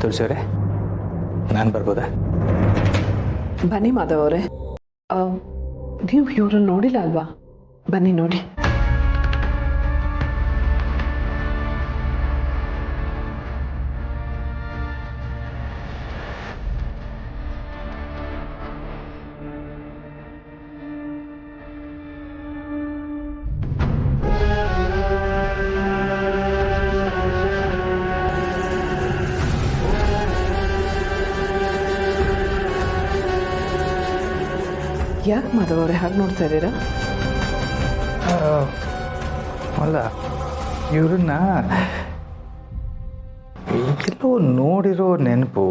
ತುಳಸಿಯವರೇ, ನಾನು ಬರ್ಬೋದಾ? ಬನ್ನಿ ಮಾಧವ್ ಅವರೇ, ನೀವು ಇವ್ರನ್ನ ನೋಡಿಲ್ಲ ಅಲ್ವಾ? ಬನ್ನಿ ನೋಡಿ. ಯಾಕೆ ಮಾಧವ್ ಅವರೇ ಹಾಗೆ ನೋಡ್ತಾ ಇದ್ದೀರಾ? ಅಲ್ಲ, ಇವ್ರನ್ನ ಎಲ್ಲೋ ನೋಡಿರೋ ನೆನಪು.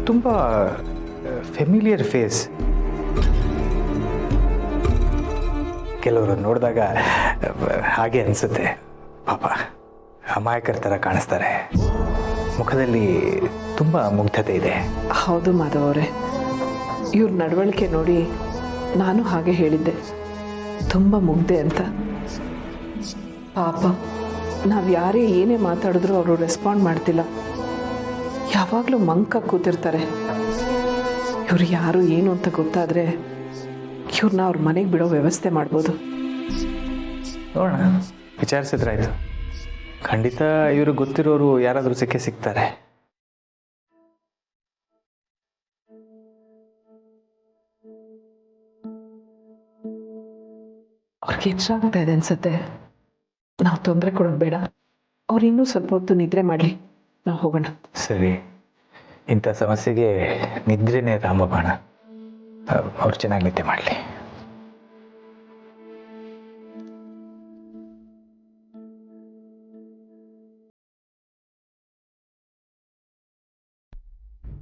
ತುಂಬ ಫೆಮಿಲಿಯರ್ ಫೇಸ್. ಕೆಲವರು ನೋಡಿದಾಗ ಹಾಗೆ ಅನಿಸುತ್ತೆ. ಪಾಪ ಅಮಾಯಕರ ಥರ ಕಾಣಿಸ್ತಾರೆ. ಮುಖದಲ್ಲಿ ತುಂಬ ಮುಗ್ಧತೆ ಇದೆ. ಹೌದು ಮಾಧವ್ ಅವರೇ, ಇವ್ರ ನಡವಳಿಕೆ ನೋಡಿ ನಾನು ಹಾಗೆ ಹೇಳಿದ್ದೆ, ತುಂಬ ಮುಗ್ಧೆ ಅಂತ. ಪಾಪ ನಾವು ಯಾರೇ ಏನೇ ಮಾತಾಡಿದ್ರು ಅವರು ರೆಸ್ಪಾಂಡ್ ಮಾಡ್ತಿಲ್ಲ. ಯಾವಾಗಲೂ ಮಂಕ ಕೂತಿರ್ತಾರೆ. ಇವ್ರು ಯಾರು ಏನು ಅಂತ ಗೊತ್ತಾದರೆ ಇವ್ರನ್ನ ಅವ್ರ ಮನೆಗೆ ಬಿಡೋ ವ್ಯವಸ್ಥೆ ಮಾಡ್ಬೋದು. ನೋಡೋಣ, ವಿಚಾರಿಸಿದ್ರಾಯ್ತು. ಖಂಡಿತ ಇವರು ಗೊತ್ತಿರೋರು ಯಾರಾದರೂ ಸಿಗ್ತಾರೆ. ಅವ್ರಿಗೆ ಹೆಚ್ಚಾಗ್ತಾ ಇದೆ ಅನ್ಸುತ್ತೆ. ನಾವು ತೊಂದರೆ ಕೊಡೋದು ಬೇಡ. ಅವ್ರು ಇನ್ನೂ ಸ್ವಲ್ಪ ಹೊತ್ತು ನಿದ್ರೆ ಮಾಡಲಿ, ನಾವು ಹೋಗೋಣ. ಸರಿ, ಇಂಥ ಸಮಸ್ಯೆಗೆ ನಿದ್ರೆನೇ ರಾಮಬಾಣ. ಅವ್ರು ಚೆನ್ನಾಗಿ ನಿದ್ದೆ ಮಾಡಲಿ.